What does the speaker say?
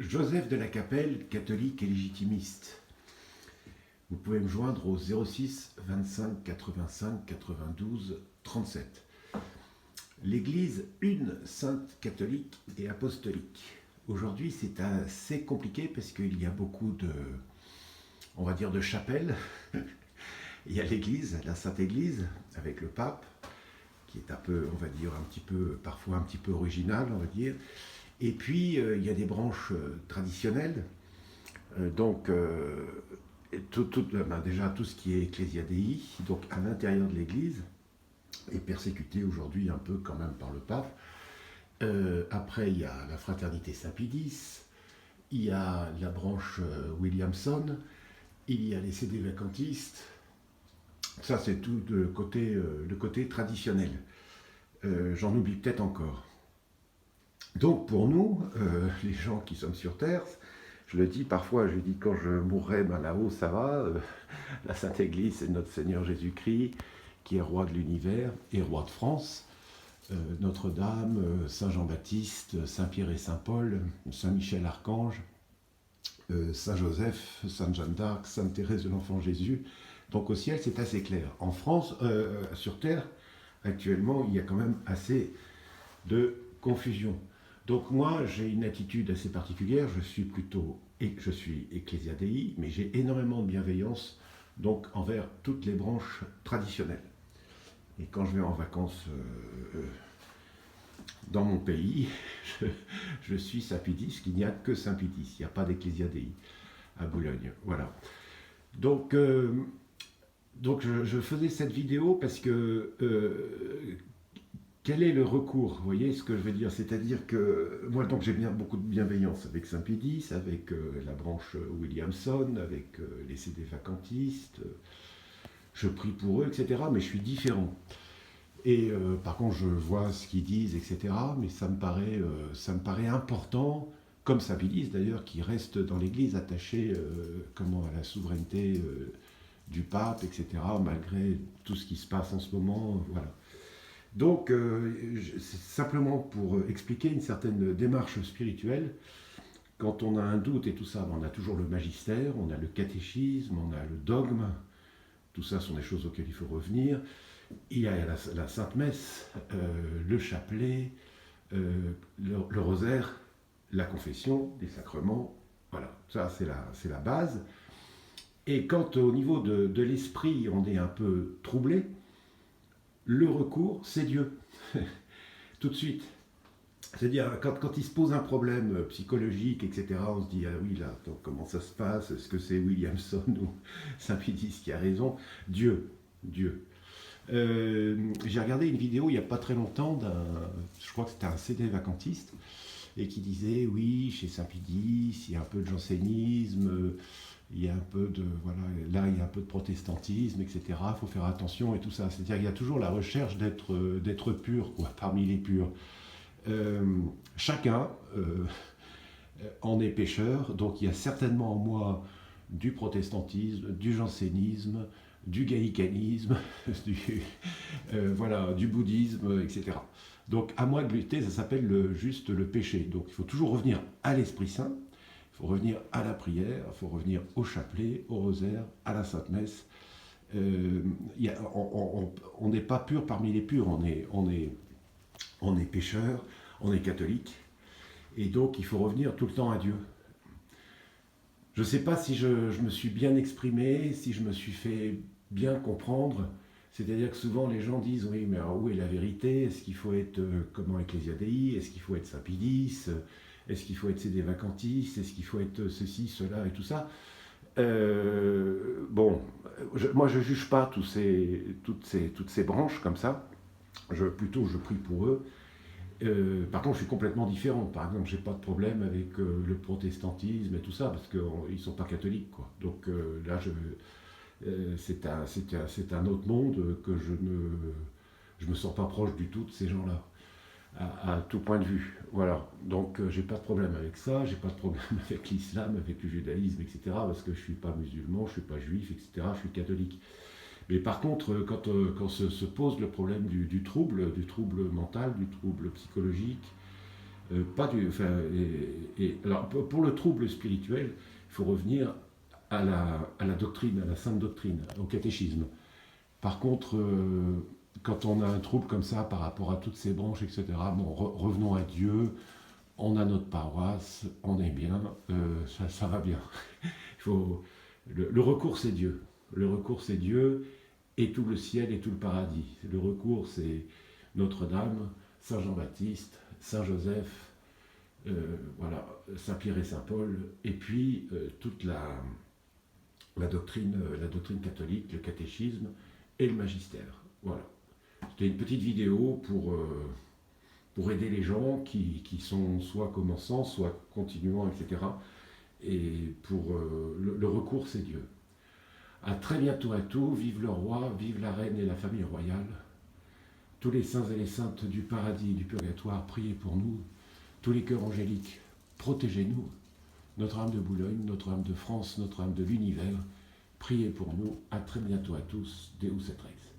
Joseph de la Capelle, catholique et légitimiste. Vous pouvez me joindre au 06 25 85 92 37. L'Église, une sainte catholique et apostolique. Aujourd'hui, c'est assez compliqué parce qu'il y a beaucoup de, on va dire, de chapelles. Il y a l'Église, la Sainte Église, avec le pape, qui est un peu, on va dire, un petit peu, parfois un petit peu original, on va dire. Et puis, il y a des branches traditionnelles. Déjà, tout ce qui est Ecclesia Dei, donc à l'intérieur de l'Église, est persécuté aujourd'hui un peu quand même par le pape. Après, il y a la fraternité Saint-Pie-X, il y a la branche Williamson, il y a les CD vacantistes. Ça, c'est tout le côté traditionnel. J'en oublie peut-être encore. Donc pour nous, les gens qui sommes sur Terre, je le dis parfois, je dis quand je mourrai, ben là-haut ça va, la Sainte Église c'est notre Seigneur Jésus-Christ qui est roi de l'univers et roi de France, Notre-Dame, Saint Jean-Baptiste, Saint-Pierre et Saint-Paul, Saint-Michel Archange, Saint-Joseph, Sainte Jeanne d'Arc, Sainte Thérèse de l'Enfant Jésus. Donc au ciel c'est assez clair. En France, sur Terre, actuellement il y a quand même assez de confusion. Donc moi, j'ai une attitude assez particulière, je suis Ecclesia Dei, mais j'ai énormément de bienveillance donc envers toutes les branches traditionnelles. Et quand je vais en vacances dans mon pays, je suis Saint-Pie-X, qu'il n'y a que Saint-Pie-X, il n'y a pas d'Ecclesia Dei à Boulogne. Voilà. Donc je faisais cette vidéo parce que quel est le recours? Vous voyez ce que je veux dire? C'est-à-dire que moi, donc, j'ai beaucoup de bienveillance avec Saint-Pie-X, avec la branche Williamson, avec les CD vacantistes. Je prie pour eux, etc. Mais je suis différent. Et par contre, je vois ce qu'ils disent, etc. Mais ça me paraît important, comme Saint-Pie-X d'ailleurs, qui reste dans l'Église attaché à la souveraineté du pape, etc. Malgré tout ce qui se passe en ce moment. Voilà. Donc, c'est simplement pour expliquer une certaine démarche spirituelle. Quand on a un doute et tout ça, on a toujours le magistère, on a le catéchisme, on a le dogme. Tout ça sont des choses auxquelles il faut revenir. Il y a la Sainte Messe, le chapelet, le rosaire, la confession, les sacrements. Voilà, ça c'est la base. Et quand au niveau de l'esprit, on est un peu troublé, le recours, c'est Dieu. Tout de suite. C'est-à-dire, quand il se pose un problème psychologique, etc., on se dit, ah oui, là, donc, comment ça se passe? Est-ce que c'est Williamson ou Saint-Pie-X qui a raison? Dieu. J'ai regardé une vidéo il n'y a pas très longtemps je crois que c'était un CD vacantiste, et qui disait, oui, chez Saint-Pie-X, il y a un peu de jansénisme, il y a un peu de, voilà, là il y a un peu de protestantisme, etc. Il faut faire attention et tout ça. C'est-à-dire qu'il y a toujours la recherche d'être pur, quoi, parmi les purs. Chacun en est pécheur, donc il y a certainement en moi du protestantisme, du jansénisme, du gallicanisme, du bouddhisme, etc. Donc à moi de lutter, ça s'appelle juste le péché. Donc il faut toujours revenir à l'Esprit Saint. Il faut revenir à la prière, il faut revenir au chapelet, au rosaire, à la Sainte Messe. On n'est pas pur parmi les purs, on est pécheur, on est catholique, et donc il faut revenir tout le temps à Dieu. Je ne sais pas si je me suis bien exprimé, si je me suis fait bien comprendre. C'est-à-dire que souvent les gens disent, oui, mais alors où est la vérité? Est-ce qu'il faut être comment Ecclesia Dei? Est-ce qu'il faut être Saint-Pie-X? Est-ce qu'il faut être CD vacantistes? Est-ce qu'il faut être ceci, cela et tout ça? Moi je ne juge pas toutes ces branches comme ça. Plutôt je prie pour eux. Par contre je suis complètement différent. Par exemple, je n'ai pas de problème avec le protestantisme et tout ça, parce qu'ils ne sont pas catholiques, quoi. Donc là, c'est un autre monde que je me sens pas proche du tout de ces gens-là. À tout point de vue. Voilà. Donc j'ai pas de problème avec ça, j'ai pas de problème avec l'islam, avec le judaïsme, etc. Parce que je suis pas musulman, je suis pas juif, etc. Je suis catholique. Mais par contre, quand se pose le problème du trouble mental, du trouble psychologique, Alors, pour le trouble spirituel, il faut revenir à la doctrine, à la sainte doctrine, au catéchisme. Par contre, quand on a un trouble comme ça par rapport à toutes ces branches, etc., bon, revenons à Dieu, on a notre paroisse, on est bien, ça va bien. Le recours, c'est Dieu. Le recours, c'est Dieu et tout le ciel et tout le paradis. Le recours, c'est Notre-Dame, Saint Jean-Baptiste, Saint Joseph, voilà, Saint Pierre et Saint Paul, et puis toute la doctrine catholique, le catéchisme et le magistère. Voilà. C'était une petite vidéo pour aider les gens qui sont soit commençants, soit continuants, etc. Et pour le recours, c'est Dieu. À très bientôt à tous. Vive le roi, vive la reine et la famille royale. Tous les saints et les saintes du paradis et du purgatoire, priez pour nous. Tous les cœurs angéliques, protégez-nous. Notre âme de Boulogne, notre âme de France, notre âme de l'univers, priez pour nous. À très bientôt à tous. Deus et Rex.